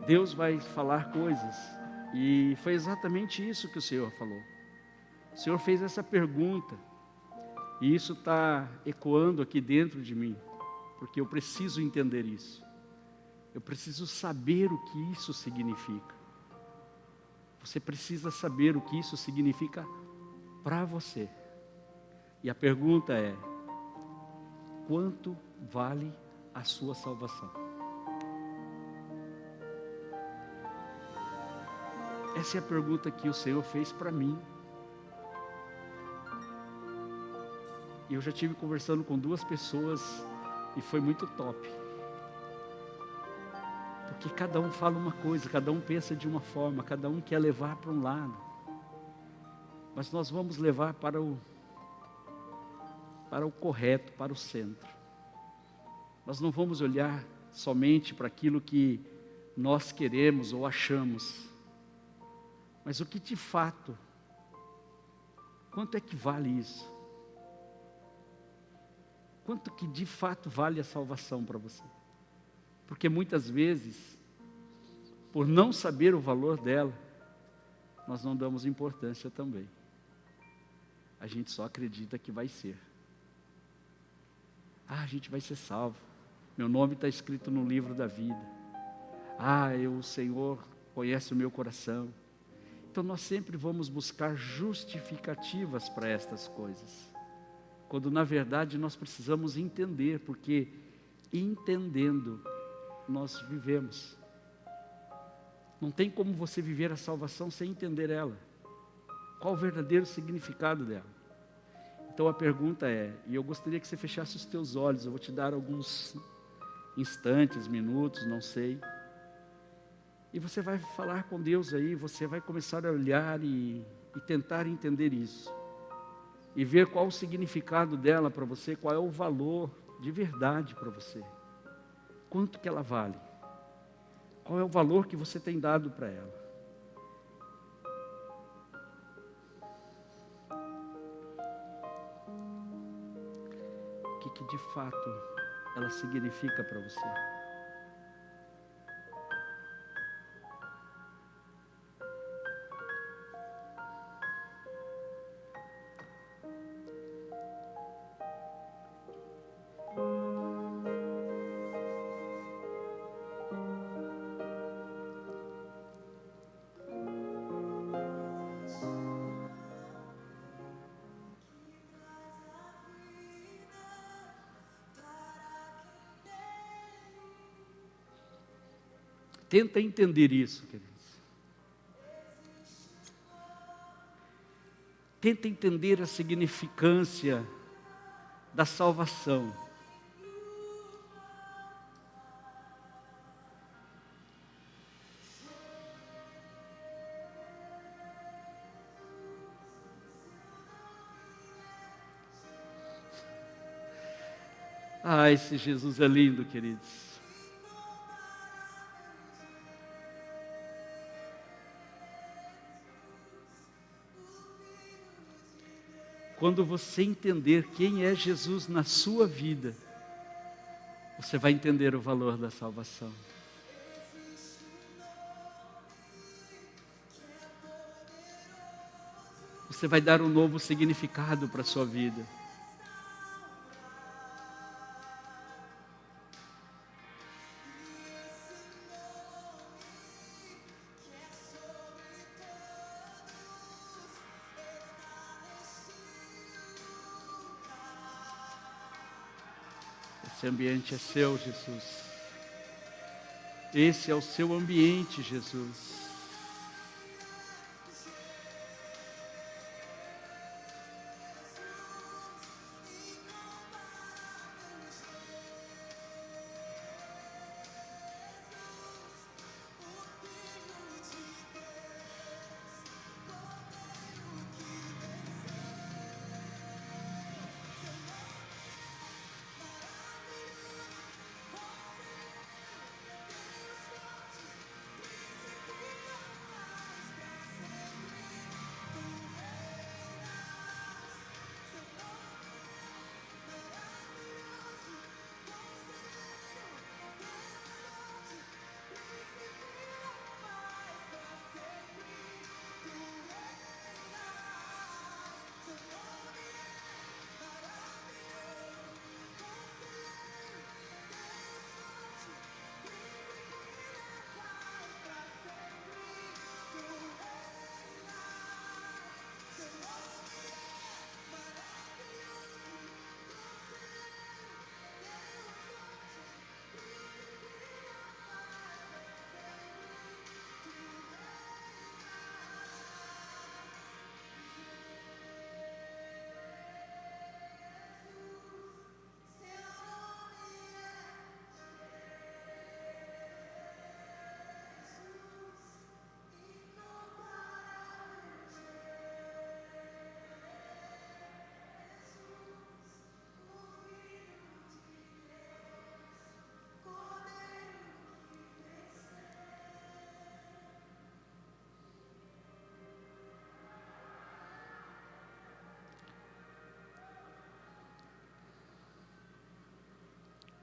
Deus vai falar coisas. E foi exatamente isso que o Senhor falou. O Senhor fez essa pergunta. E isso está ecoando aqui dentro de mim. Porque eu preciso entender isso. Eu preciso saber o que isso significa. Você precisa saber o que isso significa para você. E a pergunta é: quanto vale a sua salvação? Essa é a pergunta que o Senhor fez para mim. E eu já estive conversando com 2 pessoas e foi muito top. Porque cada um fala uma coisa, cada um pensa de uma forma, cada um quer levar para um lado. Mas nós vamos levar para o correto, para o centro. Nós não vamos olhar somente para aquilo que nós queremos ou achamos. Mas o que de fato, quanto é que vale isso? Quanto que de fato vale a salvação para você? Porque muitas vezes, por não saber o valor dela, nós não damos importância também. A gente só acredita que vai ser. A gente vai ser salvo. Meu nome está escrito no livro da vida. O Senhor conhece o meu coração. Então nós sempre vamos buscar justificativas para estas coisas. Quando na verdade nós precisamos entender, porque entendendo nós vivemos. Não tem como você viver a salvação sem entender ela. Qual o verdadeiro significado dela? Então a pergunta é, e eu gostaria que você fechasse os teus olhos, eu vou te dar alguns instantes, minutos, não sei. E você vai falar com Deus aí, você vai começar a olhar e tentar entender isso. E ver qual o significado dela para você, qual é o valor de verdade para você. Quanto que ela vale? Qual é o valor que você tem dado para ela? O que de fato ela significa para você? Tenta entender isso, queridos. Tenta entender a significância da salvação. Esse Jesus é lindo, queridos. Quando você entender quem é Jesus na sua vida, você vai entender o valor da salvação. Você vai dar um novo significado para a sua vida. Esse ambiente é seu, Jesus. Esse é o seu ambiente, Jesus.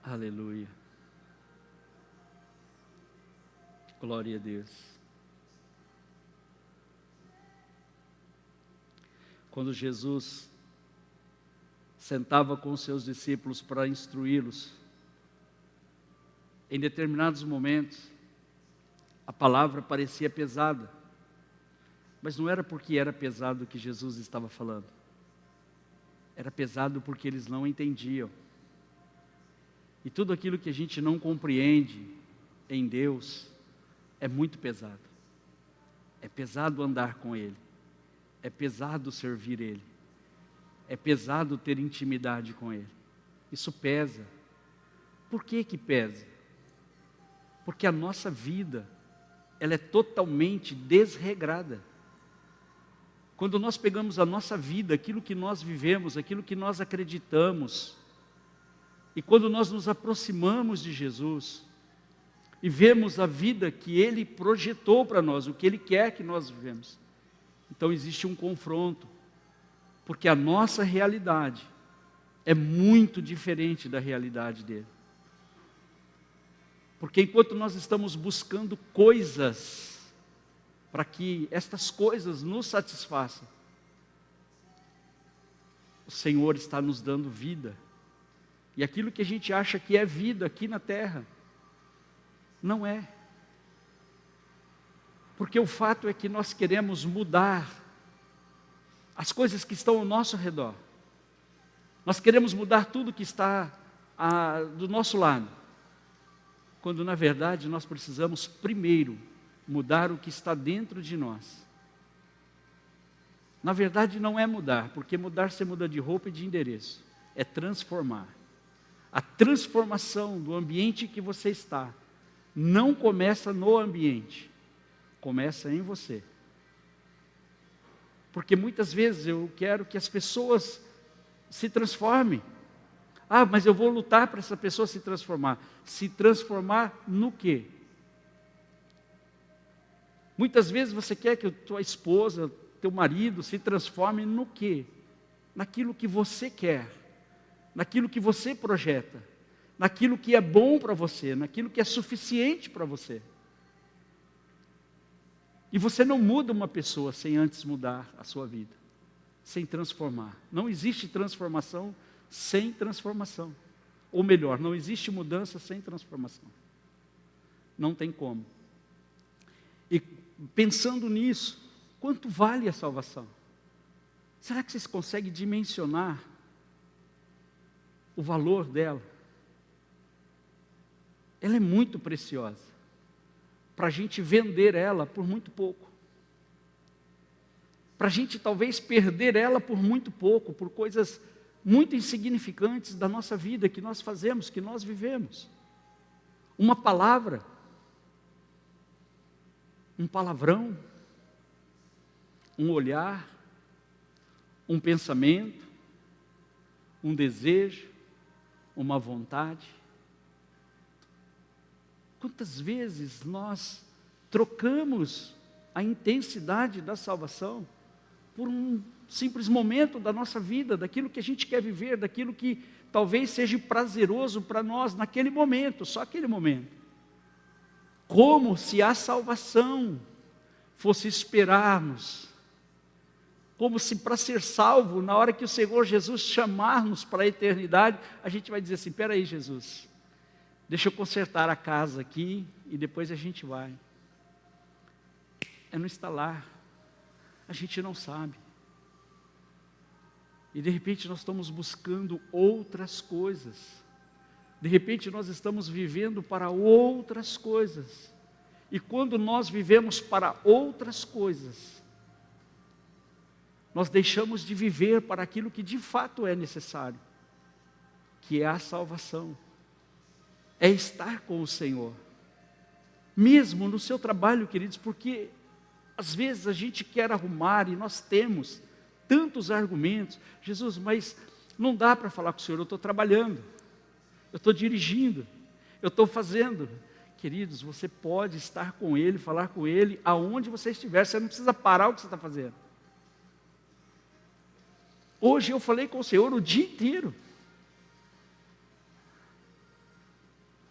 Aleluia. Glória a Deus. Quando Jesus sentava com os seus discípulos para instruí-los, em determinados momentos, a palavra parecia pesada, mas não era porque era pesado que Jesus estava falando, era pesado porque eles não entendiam. E tudo aquilo que a gente não compreende em Deus é muito pesado. É pesado andar com Ele, é pesado servir Ele, é pesado ter intimidade com Ele. Isso pesa. Por que que pesa? Porque a nossa vida, ela é totalmente desregrada. Quando nós pegamos a nossa vida, aquilo que nós vivemos, aquilo que nós acreditamos, e quando nós nos aproximamos de Jesus, e vemos a vida que Ele projetou para nós, o que Ele quer que nós vivemos, então existe um confronto, porque a nossa realidade é muito diferente da realidade dele. Porque enquanto nós estamos buscando coisas, para que estas coisas nos satisfaçam, o Senhor está nos dando vida, e aquilo que a gente acha que é vida aqui na terra, não é. Porque o fato é que nós queremos mudar as coisas que estão ao nosso redor. Nós queremos mudar tudo que está do nosso lado. Quando na verdade nós precisamos primeiro mudar o que está dentro de nós. Na verdade não é mudar, porque mudar você muda de roupa e de endereço. É transformar. A transformação do ambiente que você está não começa no ambiente, começa em você. Porque muitas vezes eu quero que as pessoas se transformem. Ah, mas eu vou lutar para essa pessoa se transformar. Se transformar no quê? Muitas vezes você quer que a tua esposa, teu marido se transforme no quê? Naquilo que você quer, naquilo que você projeta, naquilo que é bom para você, naquilo que é suficiente para você. E você não muda uma pessoa sem antes mudar a sua vida, sem transformar. Não existe transformação sem transformação. Ou melhor, não existe mudança sem transformação. Não tem como. E pensando nisso, quanto vale a salvação? Será que vocês conseguem dimensionar o valor dela? Ela é muito preciosa, para a gente vender ela por muito pouco, para a gente talvez perder ela por muito pouco, por coisas muito insignificantes da nossa vida, que nós fazemos, que nós vivemos. Uma palavra, um palavrão, um olhar, um pensamento, um desejo, uma vontade. Quantas vezes nós trocamos a intensidade da salvação por um simples momento da nossa vida, daquilo que a gente quer viver, daquilo que talvez seja prazeroso para nós naquele momento, só aquele momento. Como se a salvação fosse esperarmos, como se para ser salvo, na hora que o Senhor Jesus chamar-nos para a eternidade, a gente vai dizer assim: espera aí, Jesus, deixa eu consertar a casa aqui e depois a gente vai. É no estalar, a gente não sabe. E de repente nós estamos buscando outras coisas. De repente nós estamos vivendo para outras coisas. E quando nós vivemos para outras coisas, nós deixamos de viver para aquilo que de fato é necessário, que é a salvação. É estar com o Senhor. Mesmo no seu trabalho, queridos, porque às vezes a gente quer arrumar e nós temos tantos argumentos. Jesus, mas não dá para falar com o Senhor, eu estou trabalhando, eu estou dirigindo, eu estou fazendo. Queridos, você pode estar com Ele, falar com Ele, aonde você estiver, você não precisa parar o que você está fazendo. Hoje eu falei com o Senhor o dia inteiro.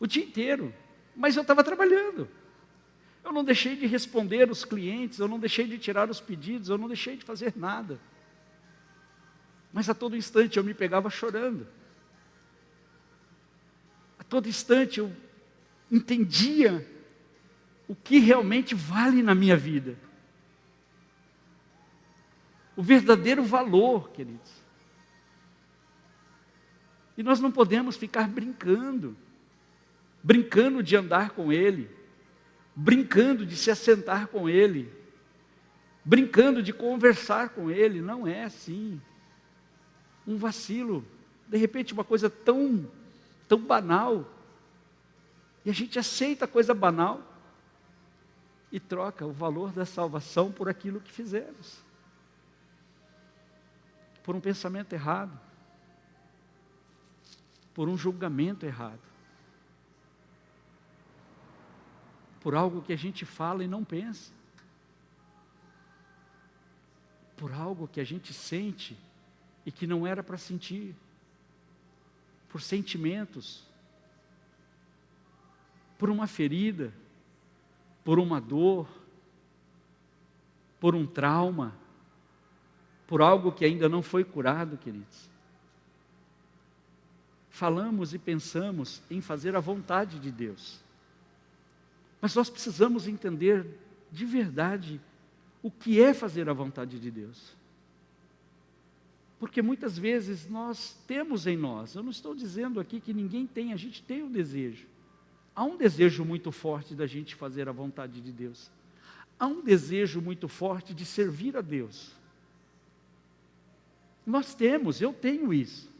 o dia inteiro, mas eu estava trabalhando. Eu não deixei de responder os clientes, eu não deixei de tirar os pedidos, eu não deixei de fazer nada. Mas a todo instante eu me pegava chorando. A todo instante eu entendia o que realmente vale na minha vida. O verdadeiro valor, queridos. E nós não podemos ficar brincando de andar com Ele, brincando de se assentar com Ele, brincando de conversar com Ele. Não é assim. Um vacilo, de repente uma coisa tão banal, e a gente aceita a coisa banal e troca o valor da salvação por aquilo que fizemos, por um pensamento errado, por um julgamento errado, por algo que a gente fala e não pensa, por algo que a gente sente e que não era para sentir, por sentimentos, por uma ferida, por uma dor, por um trauma, por algo que ainda não foi curado, queridos. Falamos e pensamos em fazer a vontade de Deus, mas nós precisamos entender de verdade o que é fazer a vontade de Deus. Porque muitas vezes nós temos em nós, eu não estou dizendo aqui que ninguém tem, a gente tem um desejo. Há um desejo muito forte da gente fazer a vontade de Deus. Há um desejo muito forte de servir a Deus. Nós temos, eu tenho isso.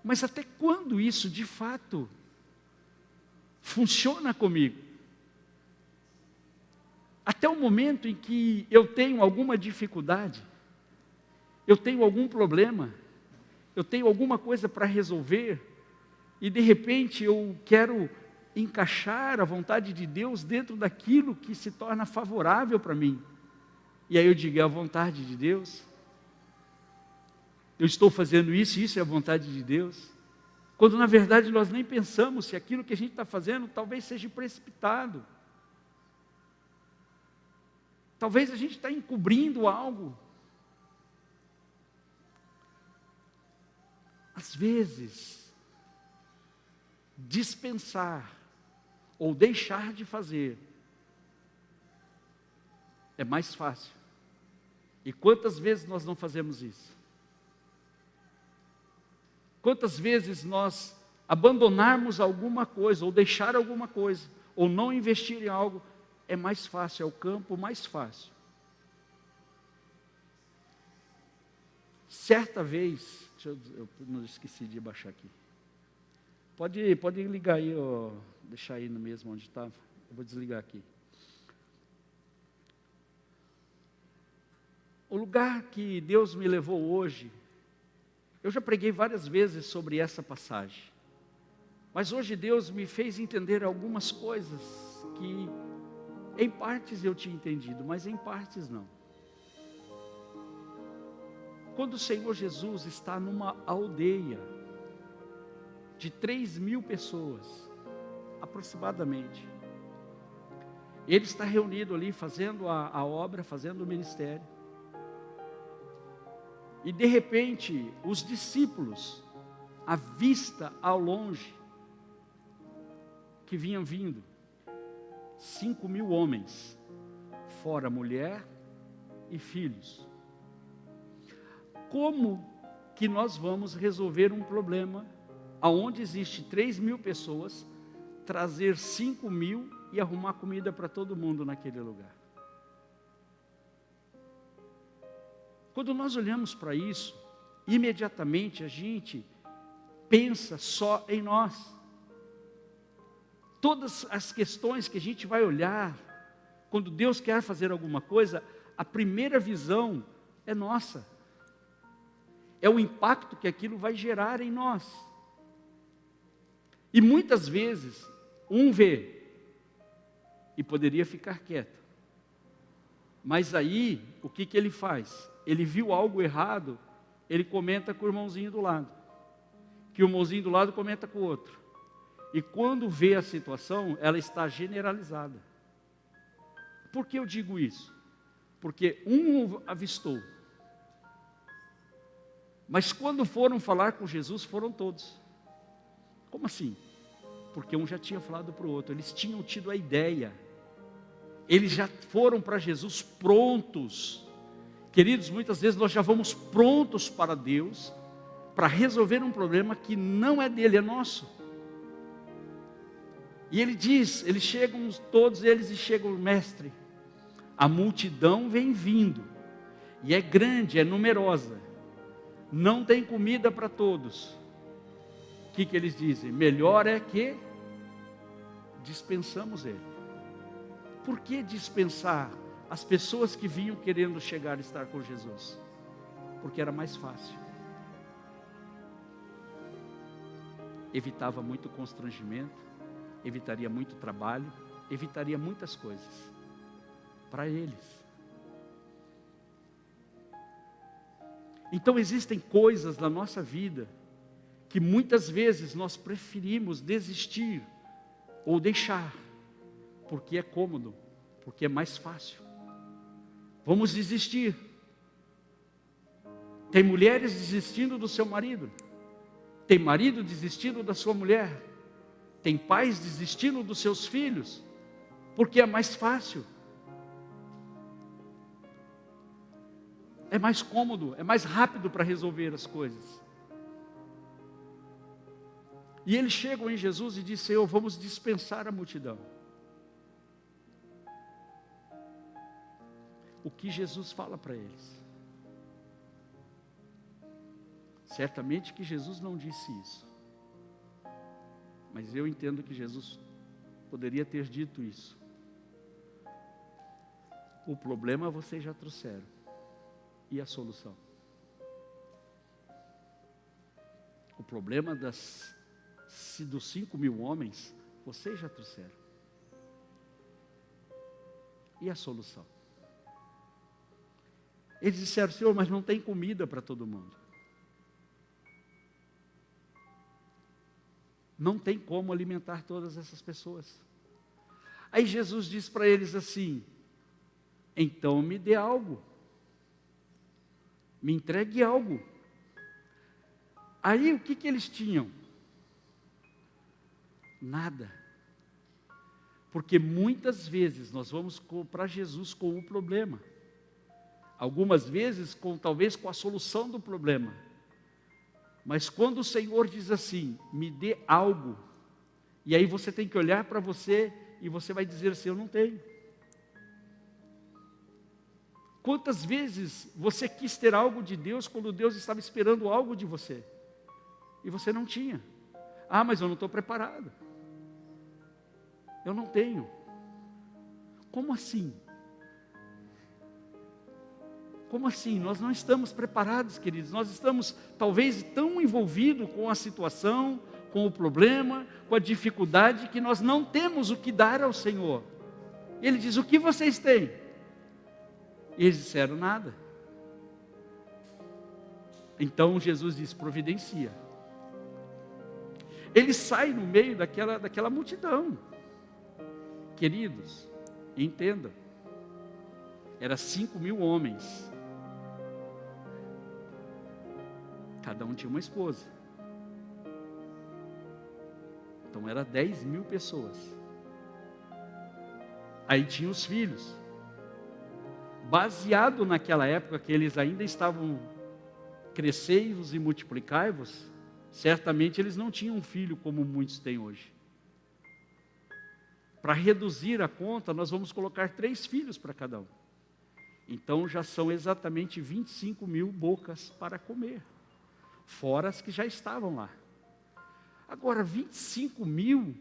Mas até quando isso de fato funciona comigo? Até o momento em que eu tenho alguma dificuldade, eu tenho algum problema, eu tenho alguma coisa para resolver, e de repente eu quero encaixar a vontade de Deus dentro daquilo que se torna favorável para mim. E aí eu digo, é a vontade de Deus? Eu estou fazendo isso, e isso é a vontade de Deus? Quando na verdade nós nem pensamos se aquilo que a gente está fazendo talvez seja precipitado. Talvez a gente está encobrindo algo. Às vezes, dispensar ou deixar de fazer é mais fácil. E quantas vezes nós não fazemos isso? Quantas vezes nós abandonarmos alguma coisa, ou deixar alguma coisa, ou não investir em algo, é mais fácil, é o campo mais fácil. Certa vez, eu não esqueci de baixar aqui. Pode ligar aí, deixar aí no mesmo onde estava. Eu vou desligar aqui. O lugar que Deus me levou hoje, eu já preguei várias vezes sobre essa passagem, mas hoje Deus me fez entender algumas coisas que em partes eu tinha entendido, mas em partes não. Quando o Senhor Jesus está numa aldeia de 3.000 pessoas, aproximadamente, Ele está reunido ali, fazendo a obra, fazendo o ministério, e de repente, os discípulos, à vista ao longe, que vinham vindo, 5.000 homens, fora mulher e filhos. Como que nós vamos resolver um problema aonde existe 3.000 pessoas, trazer 5.000 e arrumar comida para todo mundo naquele lugar? Quando nós olhamos para isso, imediatamente a gente pensa só em nós. Todas as questões que a gente vai olhar, quando Deus quer fazer alguma coisa, a primeira visão é nossa. É o impacto que aquilo vai gerar em nós. E muitas vezes, um vê e poderia ficar quieto. Mas aí, o que ele faz? Ele viu algo errado, ele comenta com o irmãozinho do lado. Que o irmãozinho do lado comenta com o outro. e quando vê a situação, ela está generalizada. Por que eu digo isso? Porque um avistou. Mas quando foram falar com Jesus, foram todos. Como assim? Porque um já tinha falado para o outro, eles tinham tido a ideia. Eles já foram para Jesus prontos. Queridos, muitas vezes nós já vamos prontos para Deus, para resolver um problema que não é dele, é nosso. E ele diz, eles chegam, todos eles, e chegam, mestre, a multidão vem vindo, e é grande, é numerosa, não tem comida para todos. O que eles dizem? Melhor é que dispensamos ele. Por que dispensar as pessoas que vinham querendo chegar e estar com Jesus? Porque era mais fácil. Evitava muito constrangimento, evitaria muito trabalho, evitaria muitas coisas para eles. Então existem coisas na nossa vida que muitas vezes nós preferimos desistir ou deixar, porque é cômodo, porque é mais fácil. Vamos desistir. Tem mulheres desistindo do seu marido, tem marido desistindo da sua mulher, tem pais desistindo dos seus filhos, porque é mais fácil, é mais cômodo, é mais rápido para resolver as coisas. E eles chegam em Jesus e dizem: Senhor, vamos dispensar a multidão. O que Jesus fala para eles? Certamente que Jesus não disse isso, mas eu entendo que Jesus poderia ter dito isso. O problema vocês já trouxeram, e a solução? O problema dos 5.000 homens, vocês já trouxeram, e a solução? Eles disseram: Senhor, mas não tem comida para todo mundo. Não tem como alimentar todas essas pessoas. Aí Jesus diz para eles assim: então me dê algo, me entregue algo. Aí o que eles tinham? Nada. Porque muitas vezes nós vamos para Jesus com o problema, algumas vezes talvez com a solução do problema. Mas quando o Senhor diz assim: me dê algo, e aí você tem que olhar para você e você vai dizer assim: eu não tenho. Quantas vezes você quis ter algo de Deus quando Deus estava esperando algo de você e você não tinha? Ah, mas eu não estou preparado, eu não tenho. Como assim? Como assim? Nós não estamos preparados, queridos. Nós estamos talvez tão envolvidos com a situação, com o problema, com a dificuldade, que nós não temos o que dar ao Senhor. Ele diz: o que vocês têm? E eles disseram: nada. Então Jesus diz: providencia. Ele sai no meio daquela multidão. Queridos, entendam, era 5.000 homens, cada um tinha uma esposa, então era 10.000 pessoas. Aí tinha os filhos, baseado naquela época que eles ainda estavam crescei-vos e multiplicai-vos, certamente eles não tinham um filho como muitos têm hoje. Para reduzir a conta, nós vamos colocar 3 filhos para cada um. Então já são exatamente 25.000 bocas para comer, fora as que já estavam lá. Agora 25.000,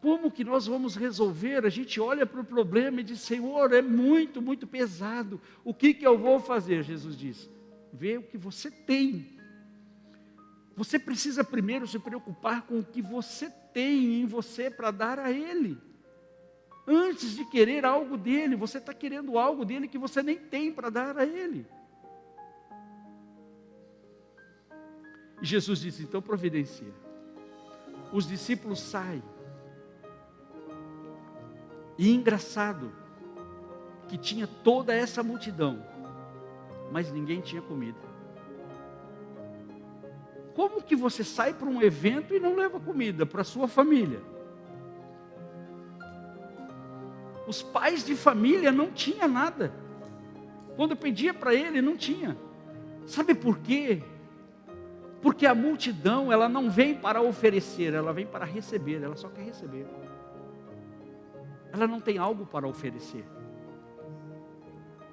como que nós vamos resolver? A gente olha para o problema e diz: Senhor, é muito, muito pesado, o que eu vou fazer? Jesus diz: vê o que você tem. Você precisa primeiro se preocupar com o que você tem em você para dar a Ele. Antes de querer algo dele, você está querendo algo dele que você nem tem para dar a ele. E Jesus disse: então providencia. os discípulos saem. E engraçado, que tinha toda essa multidão, mas ninguém tinha comida. Como que você sai para um evento e não leva comida para a sua família? Os pais de família não tinham nada. Quando eu pedia para ele, não tinha. Sabe por quê? Porque a multidão, ela não vem para oferecer, ela vem para receber, ela só quer receber. Ela não tem algo para oferecer.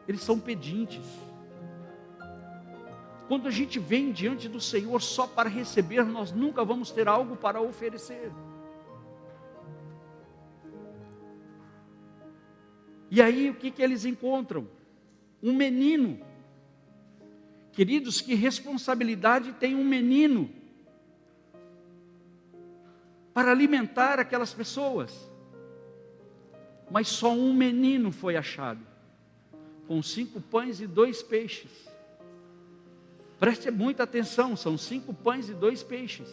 Eles são pedintes. Quando a gente vem diante do Senhor só para receber, nós nunca vamos ter algo para oferecer. E aí o que eles encontram? Um menino. Queridos, que responsabilidade tem um menino para alimentar aquelas pessoas? Mas só um menino foi achado, com 5 pães e 2 peixes. Preste muita atenção, são 5 pães e 2 peixes.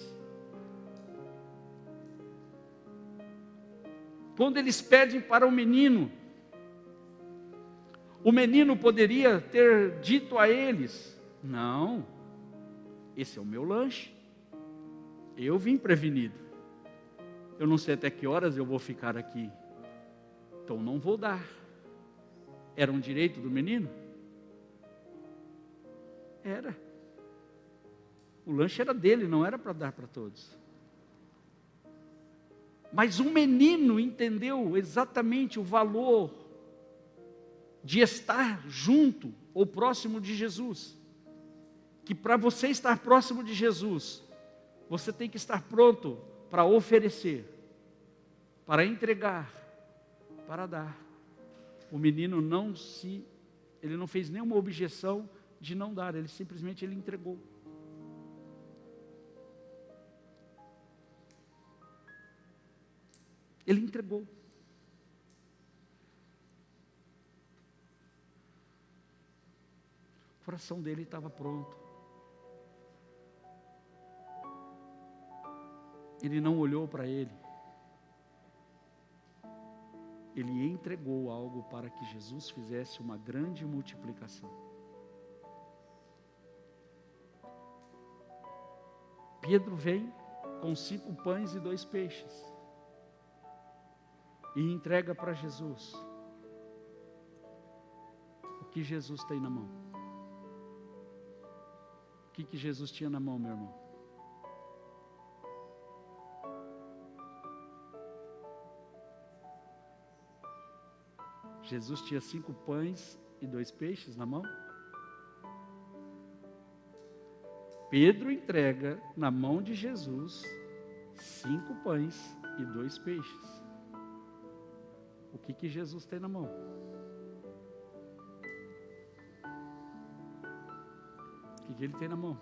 Quando eles pedem para o menino poderia ter dito a eles: não, esse é o meu lanche, eu vim prevenido, eu não sei até que horas eu vou ficar aqui, então não vou dar. Era um direito do menino? Era. O lanche era dele, não era para dar para todos. Mas um menino entendeu exatamente o valor de estar junto ou próximo de Jesus. Que para você estar próximo de Jesus, você tem que estar pronto para oferecer, para entregar, para dar. O menino ele não fez nenhuma objeção de não dar, ele simplesmente entregou. Ele entregou. O coração dele estava pronto. Ele não olhou para ele. Ele entregou algo para que Jesus fizesse uma grande multiplicação. Pedro vem com 5 pães e 2 peixes. E entrega para Jesus. O que Jesus tem na mão? O que Jesus tinha na mão, meu irmão? Jesus tinha 5 pães e 2 peixes na mão? Pedro entrega na mão de Jesus 5 pães e 2 peixes. O que Jesus tem na mão? O que ele tem na mão?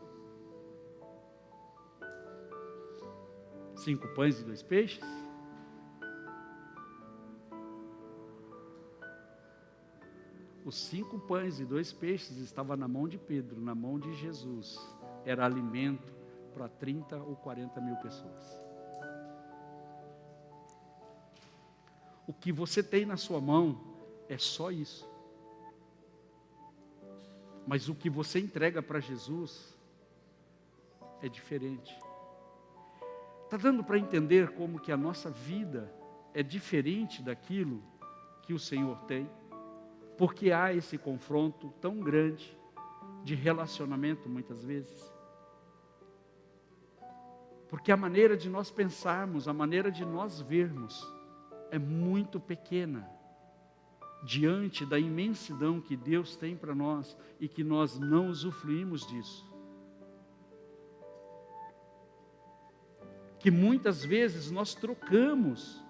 5 pães e 2 peixes? Os 5 pães e 2 peixes estavam na mão de Pedro, na mão de Jesus. Era alimento para 30 ou 40 mil pessoas. O que você tem na sua mão é só isso. Mas o que você entrega para Jesus é diferente. Está dando para entender como que a nossa vida é diferente daquilo que o Senhor tem? Porque há esse confronto tão grande de relacionamento muitas vezes. Porque a maneira de nós pensarmos, a maneira de nós vermos, é muito pequena diante da imensidão que Deus tem para nós e que nós não usufruímos disso. Que muitas vezes nós trocamos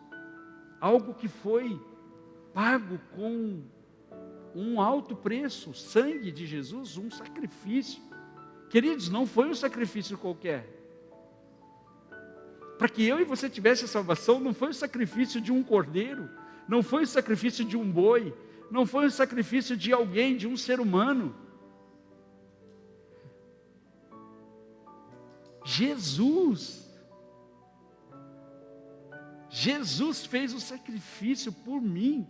algo que foi pago com um alto preço, o sangue de Jesus, um sacrifício. Queridos, não foi um sacrifício qualquer. Para que eu e você tivesse a salvação, não foi o sacrifício de um cordeiro, não foi o sacrifício de um boi, não foi o sacrifício de alguém, de um ser humano. Jesus Jesus fez o sacrifício por mim.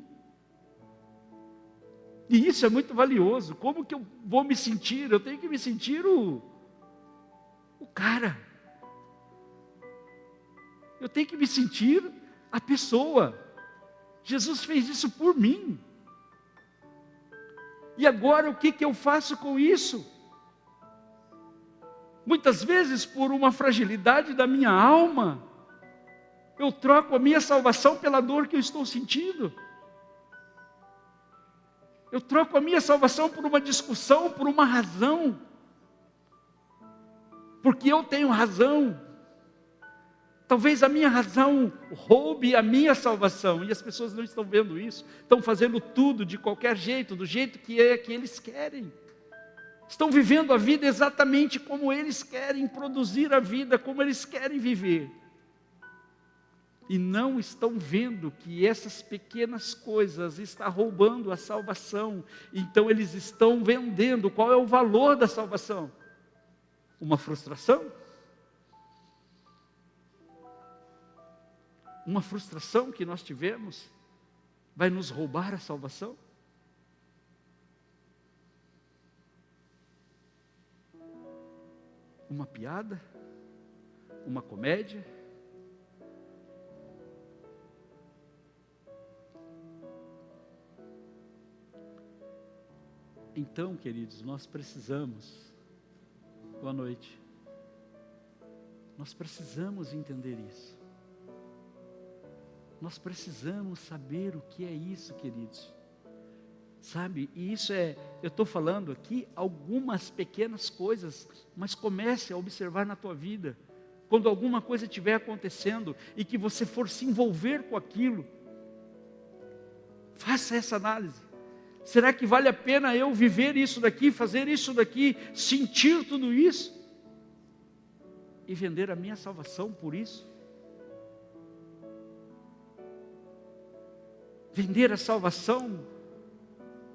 E isso é muito valioso. Como que eu vou me sentir? Eu tenho que me sentir o cara. Eu tenho que me sentir a pessoa. Jesus fez isso por mim. E agora o que eu faço com isso? Muitas vezes, por uma fragilidade da minha alma, eu troco a minha salvação pela dor que eu estou sentindo. Eu troco a minha salvação por uma discussão, por uma razão. Porque eu tenho razão. Talvez a minha razão roube a minha salvação. E as pessoas não estão vendo isso. Estão fazendo tudo de qualquer jeito, do jeito que eles querem. Estão vivendo a vida exatamente como eles querem produzir a vida, como eles querem viver. E não estão vendo que essas pequenas coisas estão roubando a salvação. Então eles estão vendendo. Qual é o valor da salvação? Uma frustração? Uma frustração que nós tivemos vai nos roubar a salvação? Uma piada? Uma comédia? Então, queridos, nós precisamos, boa noite, nós precisamos entender isso. Nós precisamos saber o que é isso, queridos. Sabe, e isso eu estou falando aqui algumas pequenas coisas, mas comece a observar na tua vida. Quando alguma coisa estiver acontecendo e que você for se envolver com aquilo, faça essa análise. Será que vale a pena eu viver isso daqui, fazer isso daqui, sentir tudo isso? E vender a minha salvação por isso? Vender a salvação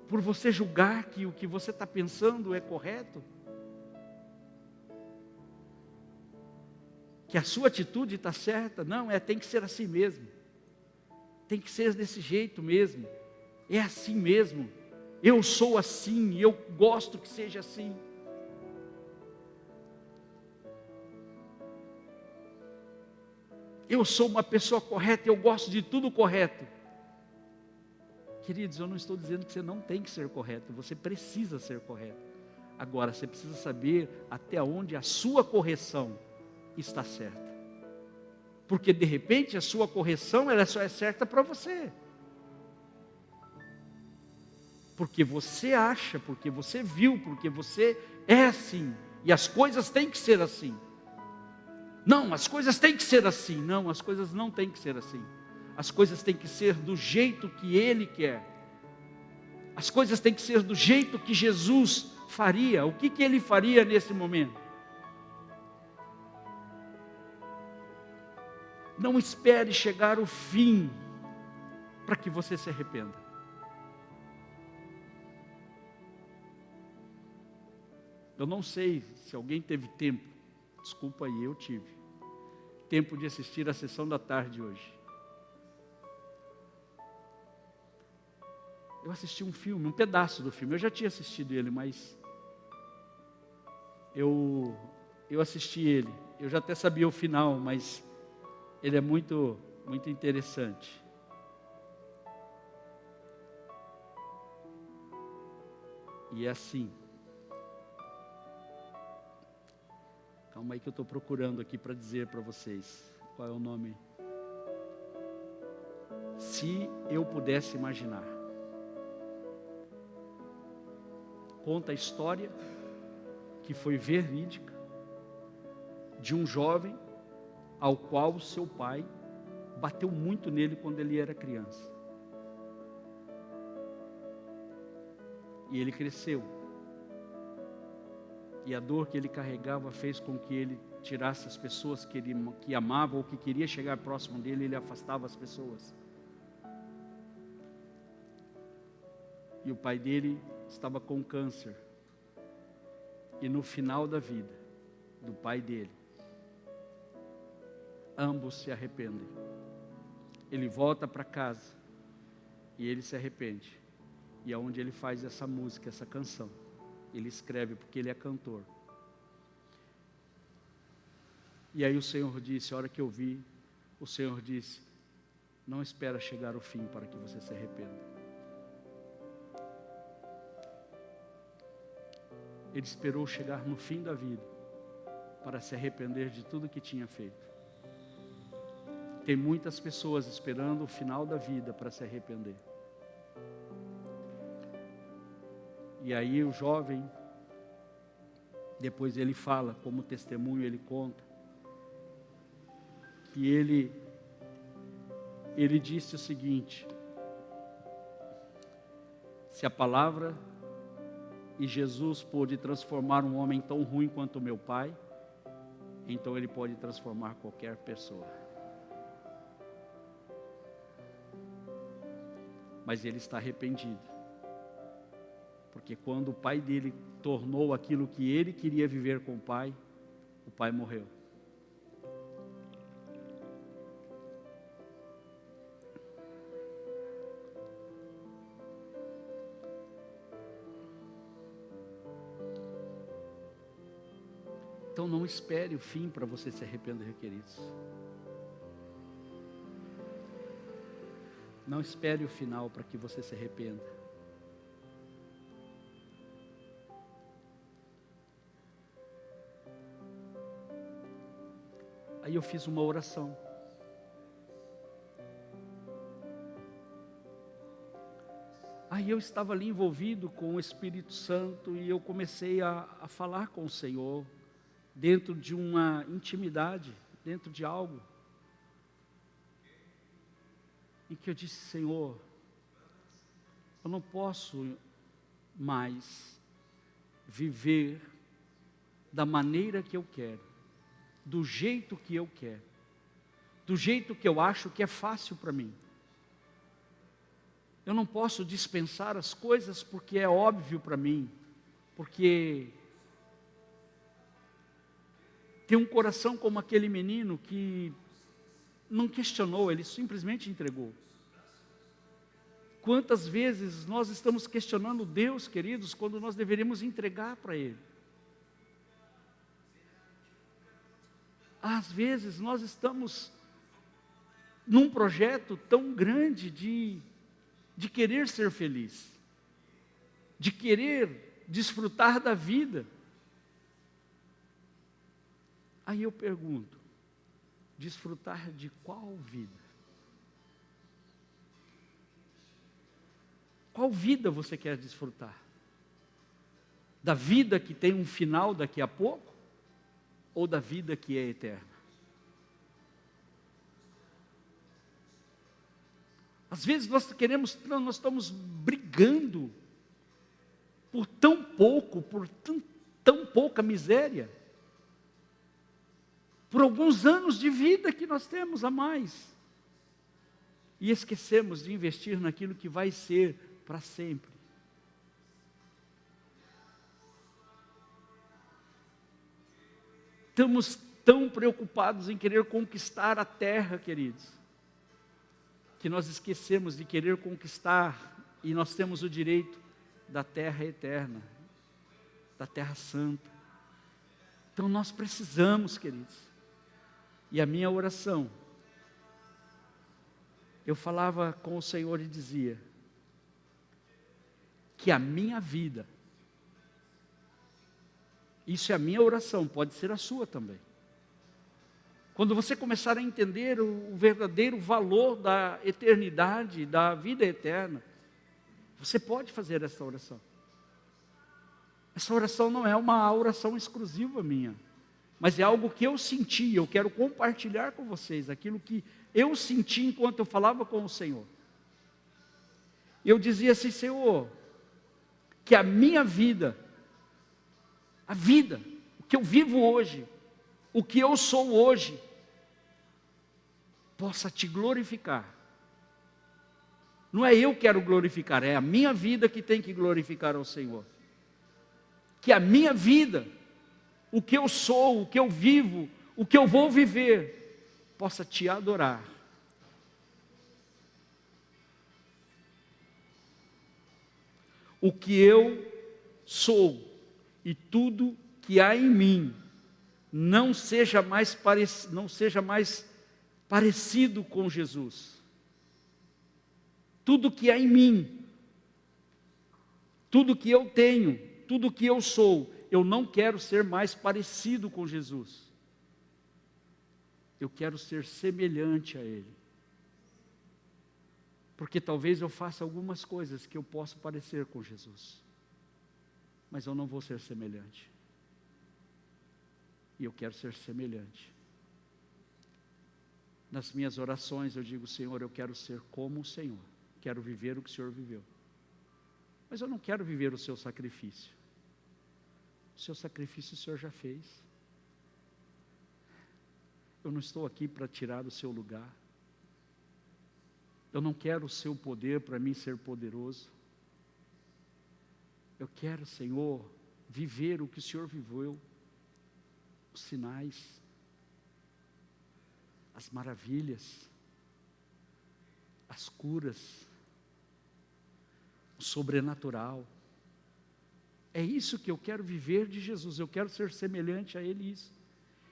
por você julgar que o que você está pensando é correto? Que a sua atitude está certa? Não, tem que ser assim mesmo. Tem que ser desse jeito mesmo. É assim mesmo. Eu sou assim, eu gosto que seja assim. Eu sou uma pessoa correta, eu gosto de tudo correto. Queridos, eu não estou dizendo que você não tem que ser correto, você precisa ser correto. Agora, você precisa saber até onde a sua correção está certa. Porque de repente a sua correção ela só é certa para você. Porque você acha, porque você viu, porque você é assim. E as coisas têm que ser assim. Não, as coisas têm que ser assim. Não, as coisas não têm que ser assim. As coisas têm que ser do jeito que Ele quer. As coisas têm que ser do jeito que Jesus faria. O que Ele faria nesse momento? Não espere chegar o fim para que você se arrependa. Eu não sei se alguém teve tempo, desculpa aí, eu tive tempo de assistir a sessão da tarde hoje. Eu assisti um filme, um pedaço do filme, eu já tinha assistido ele, mas eu assisti ele, eu já até sabia o final, mas ele é muito, muito interessante. E é assim. Calma aí que eu estou procurando aqui para dizer para vocês qual é o nome. Se eu pudesse imaginar. Conta a história que foi verídica de um jovem ao qual seu pai bateu muito nele quando ele era criança. E ele cresceu. E a dor que ele carregava fez com que ele tirasse as pessoas que amava ou que queria chegar próximo dele, ele afastava as pessoas. E o pai dele estava com câncer. E no final da vida do pai dele, ambos se arrependem. ele volta para casa e ele se arrepende. E é onde ele faz essa música, essa canção. Ele escreve porque ele é cantor. E aí o Senhor disse, a hora que eu vi, o Senhor disse, não espera chegar o fim para que você se arrependa. Ele esperou chegar no fim da vida para se arrepender de tudo que tinha feito. Tem muitas pessoas esperando o final da vida para se arrepender. E aí o jovem, depois ele fala, como testemunho ele conta, que ele disse o seguinte: se a palavra e Jesus pôde transformar um homem tão ruim quanto meu pai, então ele pode transformar qualquer pessoa. Mas ele está arrependido, porque quando o pai dele tornou aquilo que ele queria viver com o pai morreu. Então não espere o fim para você se arrepender, queridos. Não espere o final para que você se arrependa. Aí eu fiz uma oração. Aí eu estava ali envolvido com o Espírito Santo e eu comecei a falar com o Senhor, dentro de uma intimidade, dentro de algo, em que eu disse, Senhor, eu não posso mais viver da maneira que eu quero, do jeito que eu quero, do jeito que eu acho que é fácil para mim. Eu não posso dispensar as coisas porque é óbvio para mim, porque tem um coração como aquele menino que não questionou, ele simplesmente entregou. Quantas vezes nós estamos questionando Deus, queridos, quando nós deveríamos entregar para Ele? Às vezes nós estamos num projeto tão grande de querer ser feliz, de querer desfrutar da vida. Aí eu pergunto, desfrutar de qual vida? Qual vida você quer desfrutar? Da vida que tem um final daqui a pouco? Ou da vida que é eterna? Às vezes nós estamos brigando por tão pouco, por tão pouca miséria, por alguns anos de vida que nós temos a mais, e esquecemos de investir naquilo que vai ser para sempre. Estamos tão preocupados em querer conquistar a terra, queridos, que nós esquecemos de querer conquistar, e nós temos o direito da terra eterna, da terra santa. Então nós precisamos, queridos, e a minha oração, eu falava com o Senhor e dizia, que a minha vida, isso é a minha oração, pode ser a sua também. Quando você começar a entender o verdadeiro valor da eternidade, da vida eterna, você pode fazer essa oração. Essa oração não é uma oração exclusiva minha, mas é algo que eu senti, eu quero compartilhar com vocês, aquilo que eu senti enquanto eu falava com o Senhor. Eu dizia assim, Senhor, que a minha vida, a vida, o que eu vivo hoje, o que eu sou hoje, possa te glorificar. Não é eu que quero glorificar, é a minha vida que tem que glorificar ao Senhor. Que a minha vida, o que eu sou, o que eu vivo, o que eu vou viver, possa te adorar. o que eu sou e tudo que há em mim não seja mais parecido com Jesus. Tudo que há em mim, tudo que eu tenho, tudo que eu sou, eu não quero ser mais parecido com Jesus. Eu quero ser semelhante a Ele. Porque talvez eu faça algumas coisas que eu possa parecer com Jesus, mas eu não vou ser semelhante. E eu quero ser semelhante. Nas minhas orações eu digo: Senhor, eu quero ser como o Senhor. Quero viver o que o Senhor viveu. Mas eu não quero viver o seu sacrifício. O seu sacrifício o Senhor já fez. Eu não estou aqui para tirar o seu lugar. Eu não quero o seu poder para mim ser poderoso. Eu quero, Senhor, viver o que o Senhor viveu. Os sinais, as maravilhas, as curas, o sobrenatural. É isso que eu quero viver de Jesus. Eu quero ser semelhante a Ele. Isso.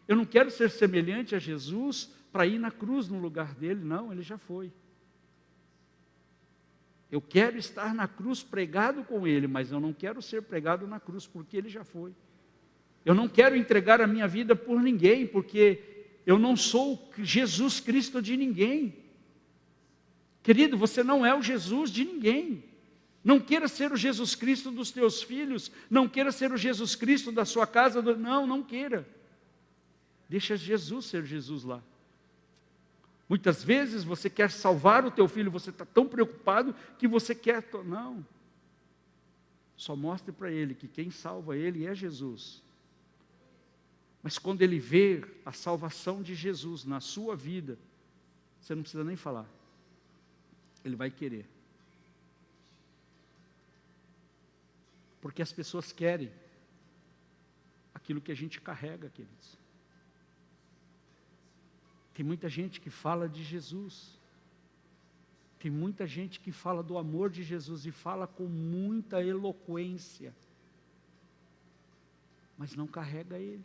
Eu não quero ser semelhante a Jesus para ir na cruz no lugar dele. Não, Ele já foi. Eu quero estar na cruz pregado com Ele, mas eu não quero ser pregado na cruz porque Ele já foi. Eu não quero entregar a minha vida por ninguém, porque eu não sou Jesus Cristo de ninguém. Querido, você não é o Jesus de ninguém. Não queira ser o Jesus Cristo dos teus filhos, não queira ser o Jesus Cristo da sua casa, não queira. Deixa Jesus ser Jesus lá. Muitas vezes você quer salvar o teu filho, você está tão preocupado que você quer... Não. Só mostre para ele que quem salva ele é Jesus. Mas quando ele vê a salvação de Jesus na sua vida, você não precisa nem falar. Ele vai querer. Porque as pessoas querem aquilo que a gente carrega, queridos. Tem muita gente que fala de Jesus. Tem muita gente que fala do amor de Jesus e fala com muita eloquência. Mas não carrega Ele.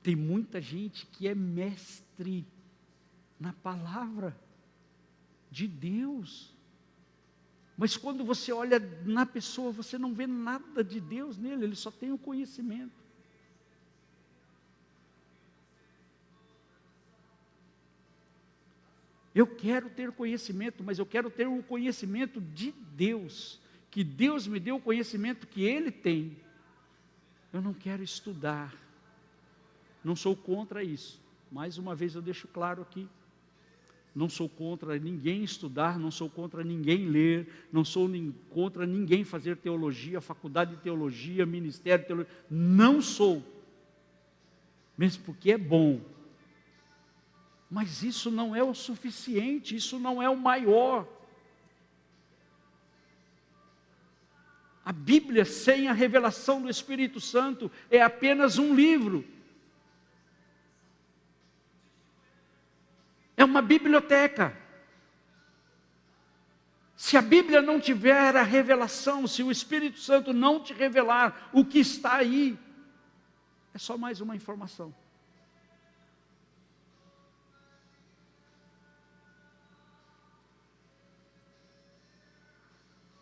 Tem muita gente que é mestre na palavra de Deus. Mas quando você olha na pessoa, você não vê nada de Deus nele, ele só tem o conhecimento. Eu quero ter conhecimento, mas eu quero ter o conhecimento de Deus, que Deus me deu o conhecimento que Ele tem. Eu não quero estudar, não sou contra isso. Mais uma vez eu deixo claro aqui, não sou contra ninguém estudar, não sou contra ninguém ler, não sou contra ninguém fazer teologia, faculdade de teologia, ministério de teologia, não sou, mesmo porque é bom. Mas isso não é o suficiente, isso não é o maior. A Bíblia sem a revelação do Espírito Santo é apenas um livro. É uma biblioteca. Se a Bíblia não tiver a revelação, se o Espírito Santo não te revelar o que está aí, é só mais uma informação.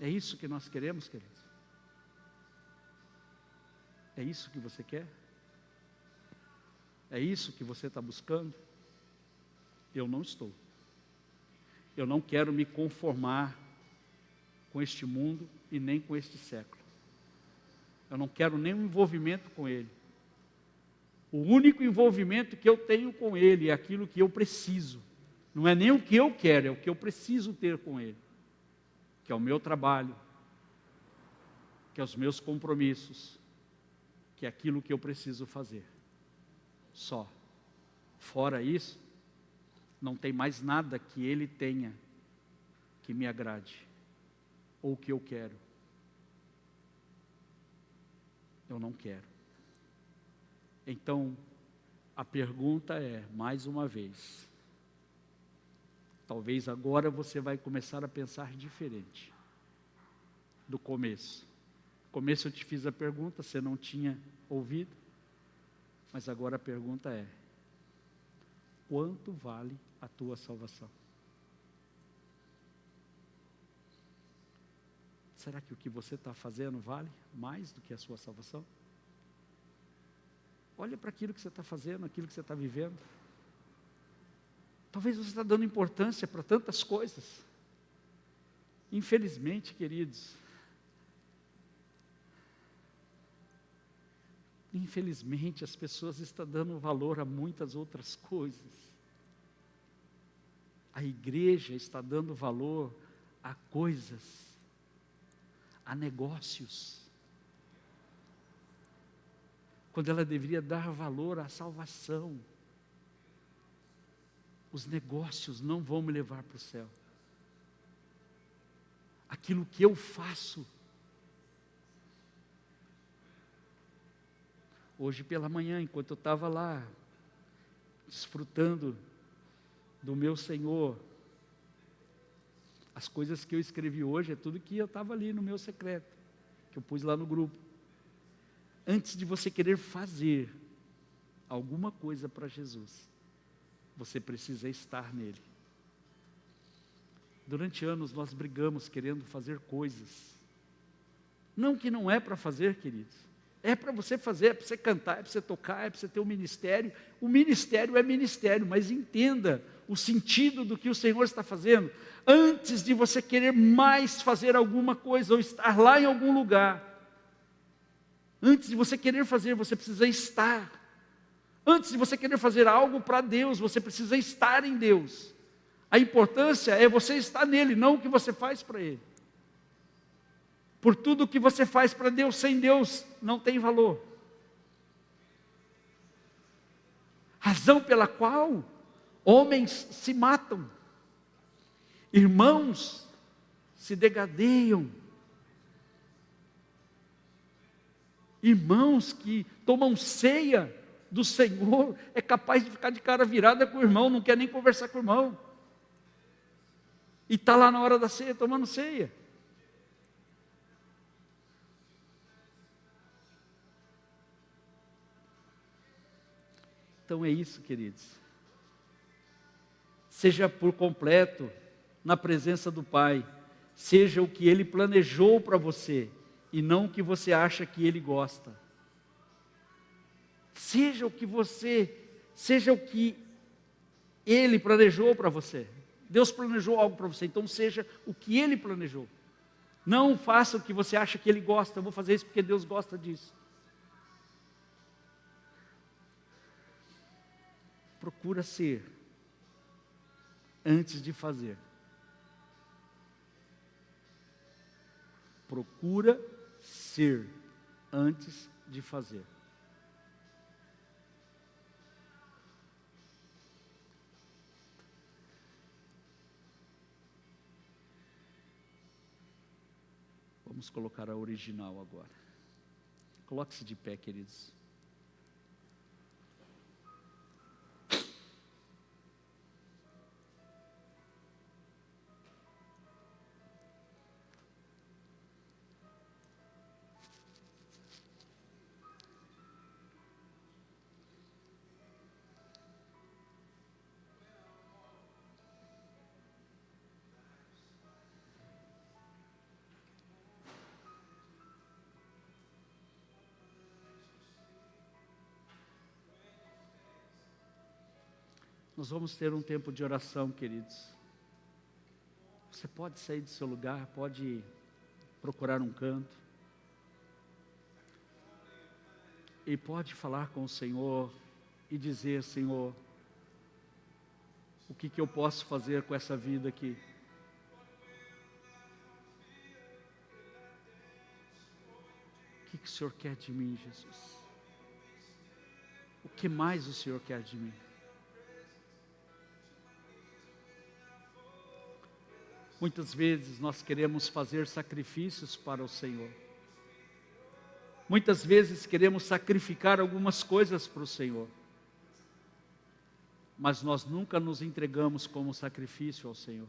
É isso que nós queremos, queridos? É isso que você quer? É isso que você está buscando? Eu não estou. Eu não quero me conformar com este mundo e nem com este século. Eu não quero nenhum envolvimento com ele. O único envolvimento que eu tenho com ele é aquilo que eu preciso. Não é nem o que eu quero, é o que eu preciso ter com ele. Que é o meu trabalho, que é os meus compromissos, que é aquilo que eu preciso fazer. Só. Fora isso, não tem mais nada que ele tenha que me agrade, ou que eu quero. Eu não quero. Então, a pergunta é, mais uma vez, Talvez agora você vai começar a pensar diferente do começo. No começo eu te fiz a pergunta, você não tinha ouvido, mas agora a pergunta é: quanto vale a tua salvação? Será que o que você está fazendo vale mais do que a sua salvação? Olha para aquilo que você está fazendo, aquilo que você está vivendo. Talvez você está dando importância para tantas coisas. Infelizmente, queridos, as pessoas estão dando valor a muitas outras coisas. A igreja está dando valor a coisas, a negócios, quando ela deveria dar valor à salvação. Os negócios não vão me levar para o céu. Aquilo que eu faço. Hoje pela manhã, enquanto eu estava lá, desfrutando do meu Senhor, as coisas que eu escrevi hoje, é tudo que eu estava ali no meu secreto, que eu pus lá no grupo. Antes de você querer fazer alguma coisa para Jesus, você precisa estar nele. Durante anos nós brigamos querendo fazer coisas. Não que não é para fazer, queridos. É para você fazer, é para você cantar, é para você tocar, é para você ter um ministério. O ministério é ministério, mas entenda o sentido do que o Senhor está fazendo. Antes de você querer mais fazer alguma coisa ou estar lá em algum lugar, antes de você querer fazer, você precisa estar. Antes de você querer fazer algo para Deus, você precisa estar em Deus. A importância é você estar nele, não o que você faz para Ele. Por tudo que você faz para Deus, sem Deus, não tem valor. Razão pela qual homens se matam, irmãos se degradeiam, irmãos que tomam ceia do Senhor, é capaz de ficar de cara virada com o irmão, não quer nem conversar com o irmão, e está lá na hora da ceia, tomando ceia. Então é isso, queridos. Seja por completo na presença do Pai, seja o que Ele planejou para você, e não o que você acha que Ele gosta. Seja o que Ele planejou para você. Deus planejou algo para você, então seja o que Ele planejou. Não faça o que você acha que Ele gosta. Eu vou fazer isso porque Deus gosta disso. Procura ser antes de fazer. Procura ser antes de fazer. Vamos colocar a original agora. Coloque-se de pé, queridos. Nós vamos ter um tempo de oração, queridos. Você pode sair do seu lugar, pode procurar um canto. E pode falar com o Senhor e dizer: Senhor, o que eu posso fazer com essa vida aqui? O que o Senhor quer de mim, Jesus? O que mais o Senhor quer de mim? Muitas vezes nós queremos fazer sacrifícios para o Senhor. Muitas vezes queremos sacrificar algumas coisas para o Senhor. mas nós nunca nos entregamos como sacrifício ao Senhor.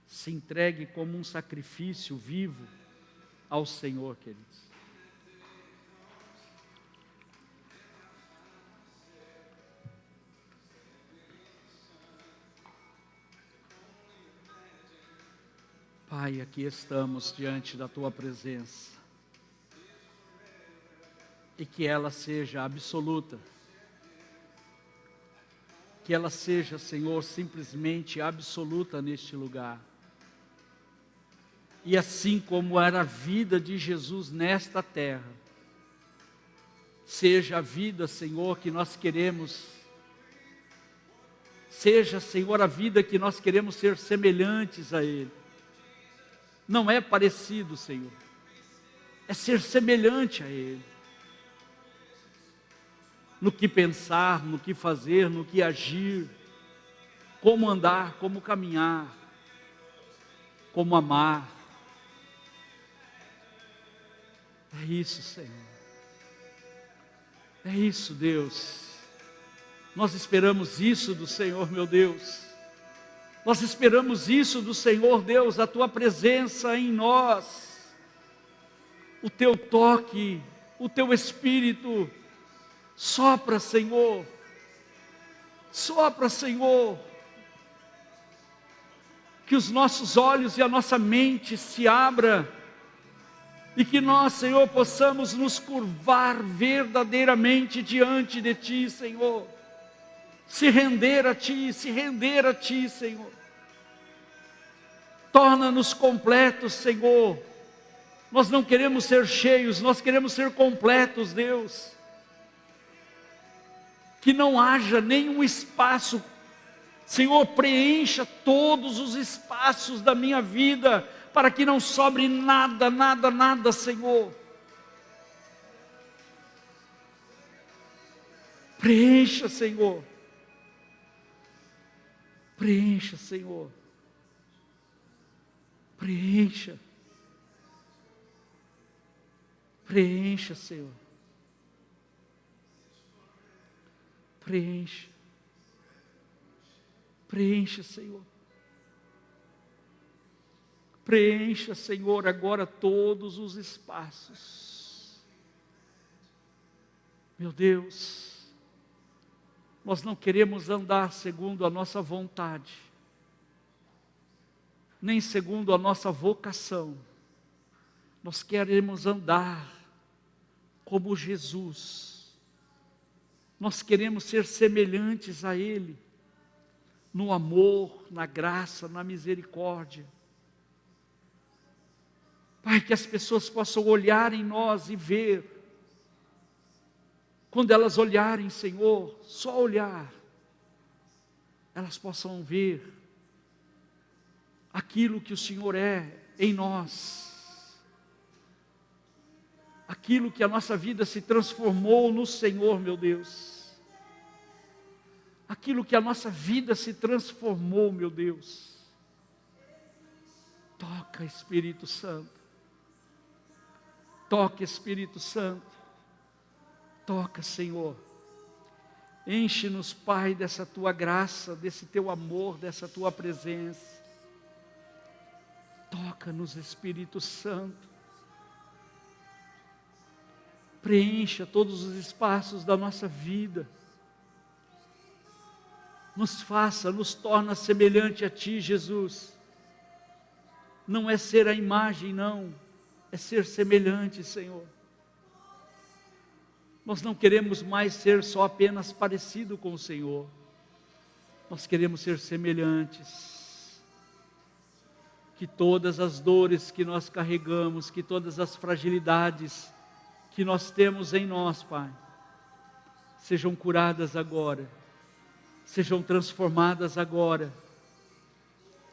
Se entregue como um sacrifício vivo ao Senhor, queridos. Pai, aqui estamos diante da Tua presença, e que ela seja absoluta, que ela seja, Senhor, simplesmente absoluta neste lugar. E assim como era a vida de Jesus nesta terra, seja a vida, Senhor, que nós queremos, seja, Senhor, a vida que nós queremos ser semelhantes a Ele. Não é parecido, Senhor, é ser semelhante a Ele. No que pensar, no que fazer, no que agir, como andar, como caminhar, como amar. É isso, Senhor. É isso, Deus. Nós esperamos isso do Senhor, meu Deus. Nós esperamos isso do Senhor, Deus, a Tua presença em nós, o Teu toque, o Teu Espírito. Sopra, Senhor. Sopra, Senhor. Que os nossos olhos e a nossa mente se abra, e que nós, Senhor, possamos nos curvar verdadeiramente diante de Ti, Senhor. Se render a Ti, Senhor. Torna-nos completos, Senhor. Nós não queremos ser cheios, nós queremos ser completos, Deus. Que não haja nenhum espaço, Senhor, preencha todos os espaços da minha vida, para que não sobre nada, Senhor. Preencha, Senhor. Preencha, Senhor. Preencha. Preencha, Senhor. Preencha. Preencha, Senhor. Preencha, Senhor, agora todos os espaços. Meu Deus, nós não queremos andar segundo a nossa vontade, nem segundo a nossa vocação. Nós queremos andar como Jesus. Nós queremos ser semelhantes a Ele, no amor, na graça, na misericórdia. Pai, que as pessoas possam olhar em nós e ver. Quando elas olharem, Senhor, só olhar, elas possam ver aquilo que o Senhor é em nós. Aquilo que a nossa vida se transformou no Senhor, meu Deus. Aquilo que a nossa vida se transformou, meu Deus. Toca, Espírito Santo. Toca, Espírito Santo. Toca, Senhor. Enche-nos, Pai, dessa Tua graça, desse Teu amor, dessa Tua presença. Toca-nos, Espírito Santo. Preencha todos os espaços da nossa vida. Nos torna semelhante a Ti, Jesus. Não é ser a imagem, não. É ser semelhante, Senhor. Nós não queremos mais ser só apenas parecido com o Senhor. Nós queremos ser semelhantes. Que todas as dores que nós carregamos, que todas as fragilidades que nós temos em nós, Pai, sejam curadas agora. Sejam transformadas agora.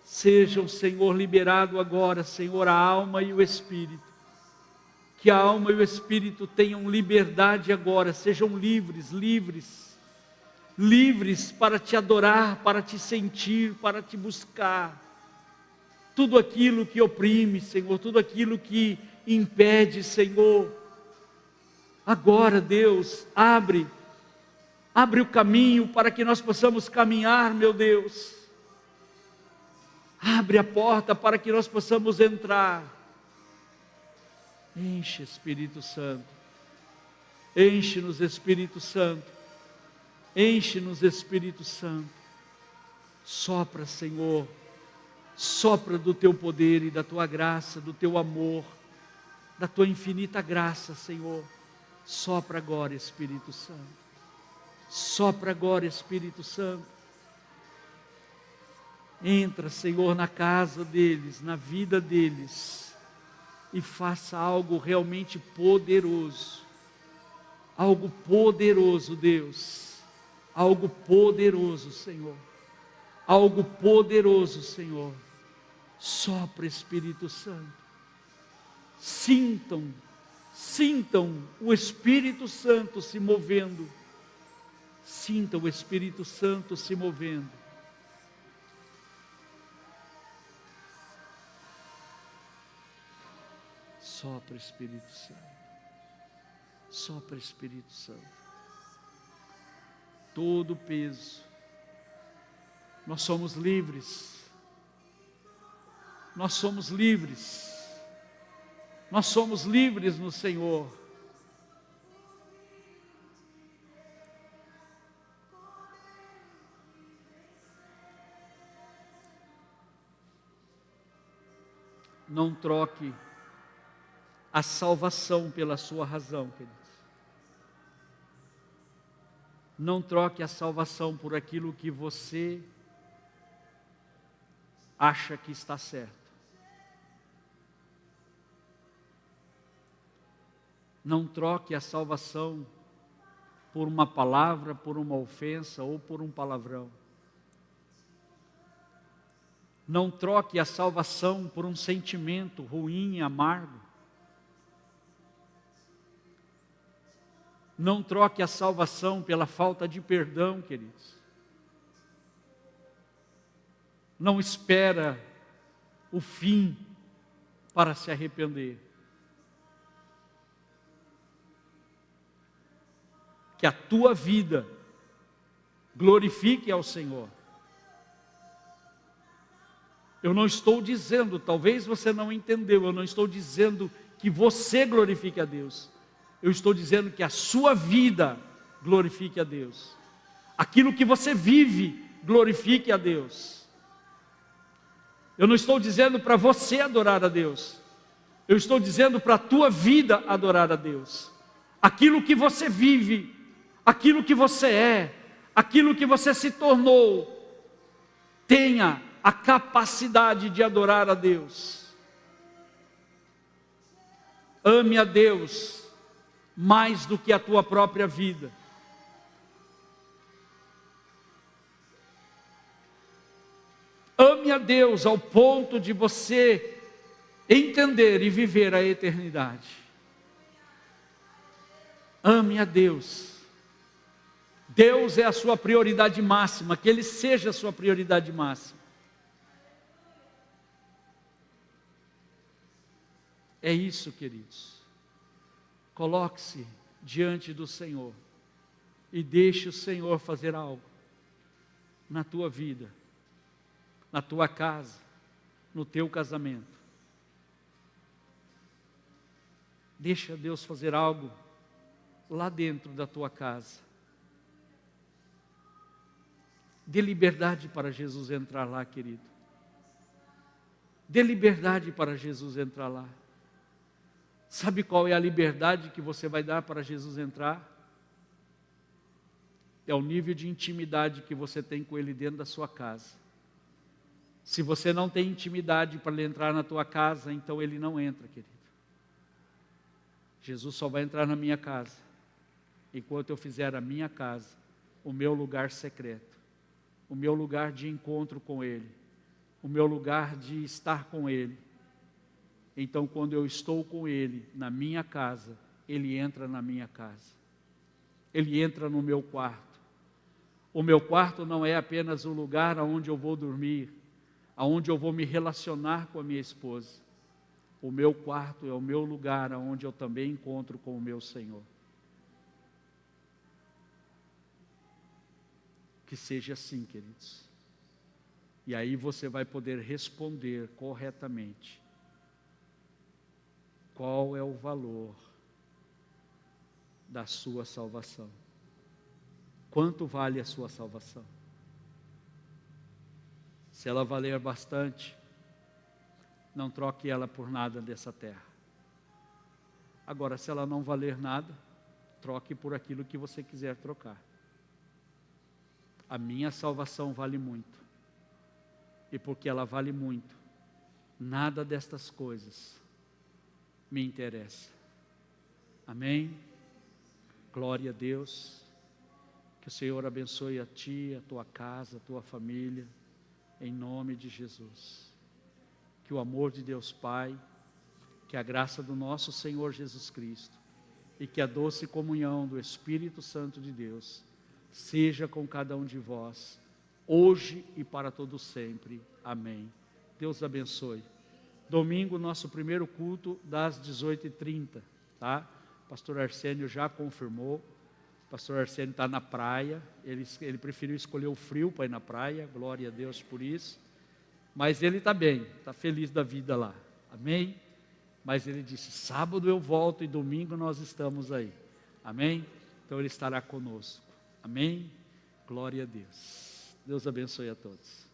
Sejam, Senhor, liberado agora, Senhor, a alma e o Espírito. Que a alma e o Espírito tenham liberdade agora, sejam livres, livres para Te adorar, para Te sentir, para Te buscar. Tudo aquilo que oprime, Senhor, tudo aquilo que impede, Senhor. Agora, Deus, abre Abre o caminho para que nós possamos caminhar, meu Deus. Abre a porta para que nós possamos entrar. Enche, Espírito Santo. Enche-nos, Espírito Santo. Enche-nos, Espírito Santo. Sopra, Senhor. Sopra do teu poder e da tua graça, do teu amor, da tua infinita graça, Senhor. Sopra agora, Espírito Santo. Sopra agora, Espírito Santo. Entra, Senhor, na casa deles, na vida deles, e faça algo realmente poderoso. Algo poderoso, Deus. Algo poderoso, Senhor. Algo poderoso, Senhor. Sopra, Espírito Santo. Sintam o Espírito Santo se movendo. Sintam o Espírito Santo se movendo. Sopra, Espírito Santo. Sopra, Espírito Santo. Todo o peso. Nós somos livres. Nós somos livres. Nós somos livres no Senhor. Não troque a salvação pela sua razão, queridos. Não troque a salvação por aquilo que você acha que está certo. Não troque a salvação por uma palavra, por uma ofensa ou por um palavrão. Não troque a salvação por um sentimento ruim e amargo. Não troque a salvação pela falta de perdão, queridos. Não espera o fim para se arrepender. Que a tua vida glorifique ao Senhor. Eu não estou dizendo, talvez você não entendeu, eu não estou dizendo que você glorifique a Deus. Eu estou dizendo que a sua vida glorifique a Deus. Aquilo que você vive, glorifique a Deus. Eu não estou dizendo para você adorar a Deus. Eu estou dizendo para a tua vida adorar a Deus. Aquilo que você vive, aquilo que você é, aquilo que você se tornou, tenha a capacidade de adorar a Deus. Ame a Deus mais do que a tua própria vida. Ame a Deus ao ponto de você entender e viver a eternidade. Ame a Deus. Deus é a sua prioridade máxima, que Ele seja a sua prioridade máxima. É isso, queridos. Coloque-se diante do Senhor e deixe o Senhor fazer algo na tua vida, na tua casa, no teu casamento. Deixa Deus fazer algo lá dentro da tua casa. Dê liberdade para Jesus entrar lá, querido. Dê liberdade para Jesus entrar lá. Sabe qual é a liberdade que você vai dar para Jesus entrar? É o nível de intimidade que você tem com Ele dentro da sua casa. Se você não tem intimidade para Ele entrar na tua casa, então Ele não entra, querido. Jesus só vai entrar na minha casa enquanto eu fizer a minha casa o meu lugar secreto, o meu lugar de encontro com Ele, o meu lugar de estar com Ele. Então, quando eu estou com Ele na minha casa, Ele entra na minha casa. Ele entra no meu quarto. O meu quarto não é apenas o lugar onde eu vou dormir, aonde eu vou me relacionar com a minha esposa. O meu quarto é o meu lugar onde eu também encontro com o meu Senhor. Que seja assim, queridos. E aí você vai poder responder corretamente. Qual é o valor da sua salvação? Quanto vale a sua salvação? Se ela valer bastante, não troque ela por nada dessa terra. Agora, se ela não valer nada, troque por aquilo que você quiser trocar. A minha salvação vale muito. E porque ela vale muito, nada destas coisas me interessa. Amém? Glória a Deus. Que o Senhor abençoe a ti, a tua casa, a tua família, em nome de Jesus. Que o amor de Deus Pai, que a graça do nosso Senhor Jesus Cristo e que a doce comunhão do Espírito Santo de Deus seja com cada um de vós, hoje e para todo sempre. Amém. Deus abençoe. Domingo, nosso primeiro culto, das 18h30, tá? Pastor Arsênio já confirmou. Pastor Arsênio está na praia. Ele preferiu escolher o frio para ir na praia. Glória a Deus por isso. Mas ele está bem, está feliz da vida lá. Amém? Mas ele disse, sábado eu volto e domingo nós estamos aí. Amém? Então ele estará conosco. Amém? Glória a Deus. Deus abençoe a todos.